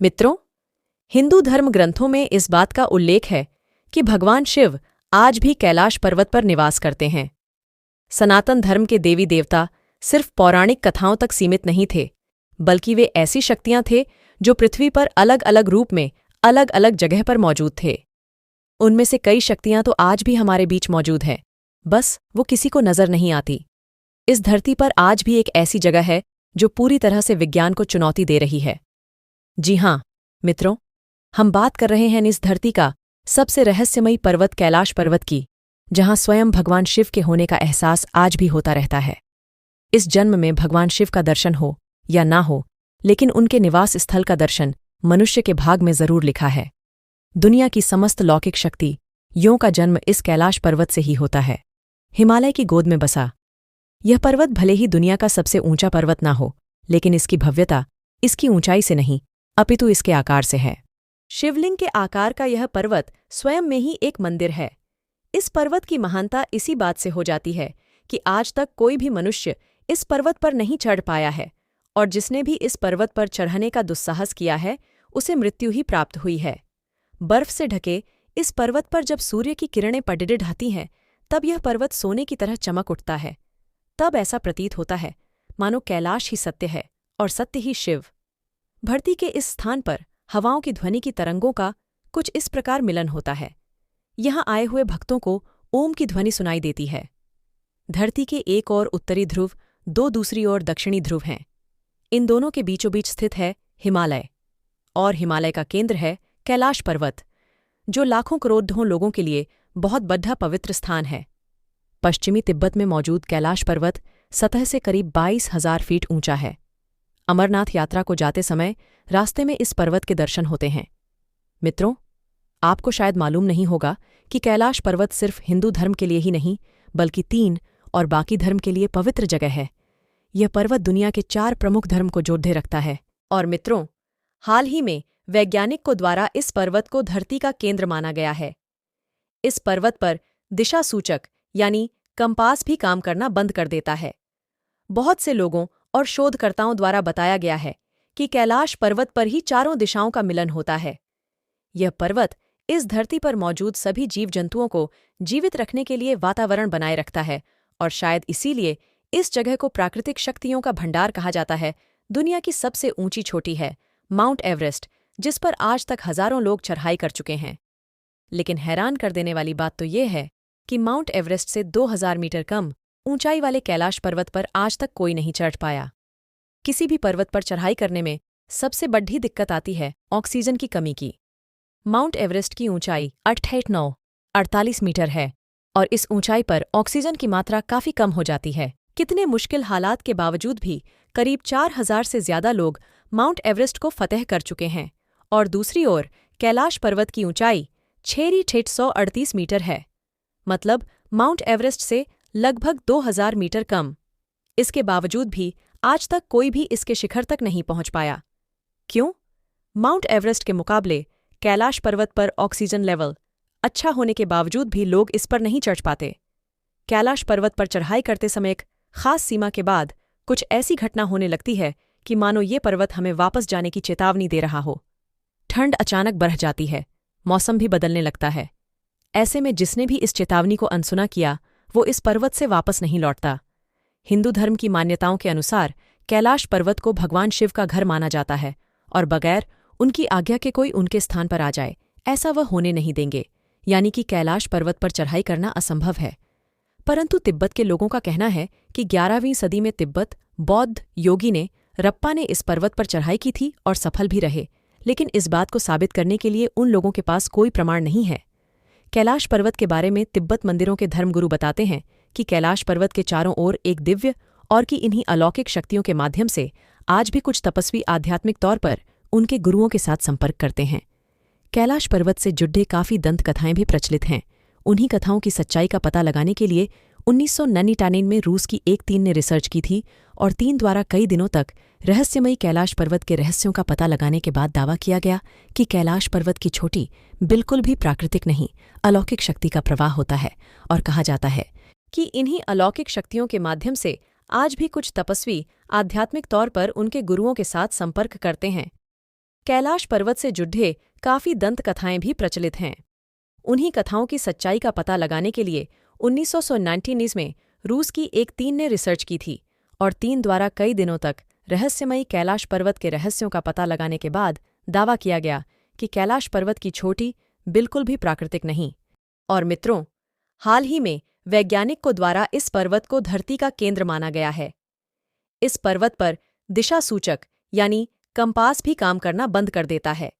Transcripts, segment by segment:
मित्रों, हिंदू धर्म ग्रंथों में इस बात का उल्लेख है कि भगवान शिव आज भी कैलाश पर्वत पर निवास करते हैं। सनातन धर्म के देवी देवता सिर्फ पौराणिक कथाओं तक सीमित नहीं थे, बल्कि वे ऐसी शक्तियां थे जो पृथ्वी पर अलग अलग रूप में अलग अलग जगह पर मौजूद थे। उनमें से कई शक्तियां तो आज भी हमारे बीच मौजूद हैं, बस वो किसी को नजर नहीं आती। इस धरती पर आज भी एक ऐसी जगह है जो पूरी तरह से विज्ञान को चुनौती दे रही है। जी हाँ मित्रों, हम बात कर रहे हैं इस धरती का सबसे रहस्यमयी पर्वत कैलाश पर्वत की, जहां स्वयं भगवान शिव के होने का एहसास आज भी होता रहता है। इस जन्म में भगवान शिव का दर्शन हो या ना हो, लेकिन उनके निवास स्थल का दर्शन मनुष्य के भाग में जरूर लिखा है। दुनिया की समस्त लौकिक शक्ति यों का जन्म इस कैलाश पर्वत से ही होता है। हिमालय की गोद में बसा यह पर्वत भले ही दुनिया का सबसे ऊंचा पर्वत ना हो, लेकिन इसकी भव्यता इसकी ऊंचाई से नहीं अपितु इसके आकार से है। शिवलिंग के आकार का यह पर्वत स्वयं में ही एक मंदिर है। इस पर्वत की महानता इसी बात से हो जाती है कि आज तक कोई भी मनुष्य इस पर्वत पर नहीं चढ़ पाया है, और जिसने भी इस पर्वत पर चढ़ने का दुस्साहस किया है उसे मृत्यु ही प्राप्त हुई है। बर्फ से ढके इस पर्वत पर जब सूर्य की किरणें पडडे ढाती हैं, तब यह पर्वत सोने की तरह चमक उठता है। तब ऐसा प्रतीत होता है मानो कैलाश ही सत्य है और सत्य ही शिव। धरती के इस स्थान पर हवाओं की ध्वनि की तरंगों का कुछ इस प्रकार मिलन होता है। यहाँ आए हुए भक्तों को ओम की ध्वनि सुनाई देती है। धरती के एक ओर उत्तरी ध्रुव, दो दूसरी ओर दक्षिणी ध्रुव हैं। इन दोनों के बीचों बीच स्थित है हिमालय, और हिमालय का केंद्र है कैलाश पर्वत, जो लाखों करोड़ों लोगों के लिए बहुत बड़ा पवित्र स्थान है। पश्चिमी तिब्बत में मौजूद कैलाश पर्वत सतह से करीब 22,000 फीट ऊंचा है। अमरनाथ यात्रा को जाते समय रास्ते में इस पर्वत के दर्शन होते हैं। मित्रों, आपको शायद मालूम नहीं होगा कि कैलाश पर्वत सिर्फ हिंदू धर्म के लिए ही नहीं, बल्कि 3 और बाकी धर्म के लिए पवित्र जगह है। यह पर्वत दुनिया के 4 प्रमुख धर्म को जोड़े रखता है। और मित्रों, हाल ही में वैज्ञानिकों द्वारा इस पर्वत को धरती का केंद्र माना गया है। इस पर्वत पर दिशा सूचक यानी कंपास भी काम करना बंद कर देता है। बहुत से लोगों और शोधकर्ताओं द्वारा बताया गया है कि कैलाश पर्वत पर ही चारों दिशाओं का मिलन होता है। यह पर्वत इस धरती पर मौजूद सभी जीव जंतुओं को जीवित रखने के लिए वातावरण बनाए रखता है, और शायद इसीलिए इस जगह को प्राकृतिक शक्तियों का भंडार कहा जाता है। दुनिया की सबसे ऊंची चोटी है माउंट एवरेस्ट, जिस पर आज तक हजारों लोग चढ़ाई कर चुके हैं। लेकिन हैरान कर देने वाली बात तो यह है कि माउंट एवरेस्ट से 2000 मीटर कम ऊंचाई वाले कैलाश पर्वत पर आज तक कोई नहीं चढ़ पाया। किसी भी पर्वत पर चढ़ाई करने में सबसे बड़ी दिक्कत आती है ऑक्सीजन की कमी की। माउंट एवरेस्ट की ऊंचाई 48 मीटर है, और इस ऊंचाई पर ऑक्सीजन की मात्रा काफी कम हो जाती है। कितने मुश्किल हालात के बावजूद भी करीब 4000 से ज्यादा लोग माउंट एवरेस्ट को फतेह कर चुके हैं, और दूसरी ओर कैलाश पर्वत की ऊंचाई 638 मीटर है, मतलब माउंट एवरेस्ट से लगभग 2000 मीटर कम। इसके बावजूद भी आज तक कोई भी इसके शिखर तक नहीं पहुंच पाया। क्यों? माउंट एवरेस्ट के मुकाबले कैलाश पर्वत पर ऑक्सीजन लेवल अच्छा होने के बावजूद भी लोग इस पर नहीं चढ़ पाते। कैलाश पर्वत पर चढ़ाई करते समय एक खास सीमा के बाद कुछ ऐसी घटना होने लगती है कि मानो ये पर्वत हमें वापस जाने की चेतावनी दे रहा हो। ठंड अचानक बढ़ जाती है, मौसम भी बदलने लगता है। ऐसे में जिसने भी इस चेतावनी को अनसुना किया वो इस पर्वत से वापस नहीं लौटता। हिंदू धर्म की मान्यताओं के अनुसार कैलाश पर्वत को भगवान शिव का घर माना जाता है, और बगैर उनकी आज्ञा के कोई उनके स्थान पर आ जाए ऐसा वह होने नहीं देंगे, यानी कि कैलाश पर्वत पर चढ़ाई करना असंभव है। परंतु तिब्बत के लोगों का कहना है कि 11वीं सदी में तिब्बत बौद्ध योगी ने रप्पा ने इस पर्वत पर चढ़ाई की थी और सफल भी रहे, लेकिन इस बात को साबित करने के लिए उन लोगों के पास कोई प्रमाण नहीं है। कैलाश पर्वत के बारे में तिब्बत मंदिरों के धर्मगुरु बताते हैं कि कैलाश पर्वत के चारों ओर एक दिव्य और कि इन्हीं अलौकिक शक्तियों के माध्यम से आज भी कुछ तपस्वी आध्यात्मिक तौर पर उनके गुरुओं के साथ संपर्क करते हैं। कैलाश पर्वत से जुड़े काफी दंत कथाएं भी प्रचलित हैं। उन्हीं कथाओं की सच्चाई का पता लगाने के लिए 1999 में रूस की एक टीम ने रिसर्च की थी, और टीम द्वारा कई दिनों तक रहस्यमयी कैलाश पर्वत के रहस्यों का पता लगाने के बाद दावा किया गया कि कैलाश पर्वत की चोटी बिल्कुल भी प्राकृतिक नहीं, अलौकिक शक्ति का प्रवाह होता है, और कहा जाता है कि इन्हीं अलौकिक शक्तियों के माध्यम से आज भी कुछ तपस्वी आध्यात्मिक तौर पर उनके गुरुओं के साथ संपर्क करते हैं। कैलाश पर्वत से जुड़े काफी दंत कथाएं भी प्रचलित हैं। उन्हीं कथाओं की सच्चाई का पता लगाने के लिए 1919 में रूस की एक टीम ने रिसर्च की थी और टीम द्वारा कई दिनों तक रहस्यमयी कैलाश पर्वत के रहस्यों का पता लगाने के बाद दावा किया गया कि कैलाश पर्वत की चोटी बिल्कुल भी प्राकृतिक नहीं। और मित्रों, हाल ही में वैज्ञानिकों द्वारा इस पर्वत को धरती का केंद्र माना गया है। इस पर्वत पर दिशा सूचक यानी कंपास भी काम करना बंद कर देता है।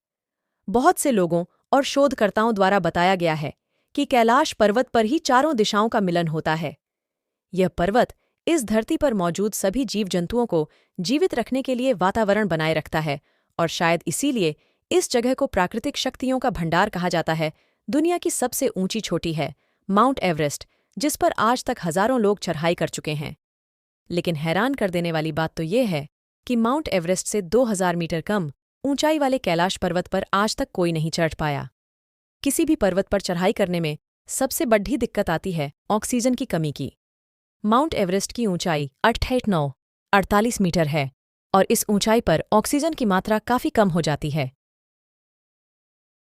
बहुत से लोगों और शोधकर्ताओं द्वारा बताया गया है कि कैलाश पर्वत पर ही चारों दिशाओं का मिलन होता है। यह पर्वत इस धरती पर मौजूद सभी जीव जंतुओं को जीवित रखने के लिए वातावरण बनाए रखता है और शायद इसीलिए इस जगह को प्राकृतिक शक्तियों का भंडार कहा जाता है। दुनिया की सबसे ऊंची चोटी है माउंट एवरेस्ट, जिस पर आज तक हजारों लोग चढ़ाई कर चुके हैं। लेकिन हैरान कर देने वाली बात तो ये है कि माउंट एवरेस्ट से 2000 मीटर कम ऊंचाई वाले कैलाश पर्वत पर आज तक कोई नहीं चढ़ पाया। किसी भी पर्वत पर चढ़ाई करने में सबसे बड़ी दिक्कत आती है ऑक्सीजन की कमी की। माउंट एवरेस्ट की ऊंचाई 48 मीटर है और इस ऊंचाई पर ऑक्सीजन की मात्रा काफी कम हो जाती है।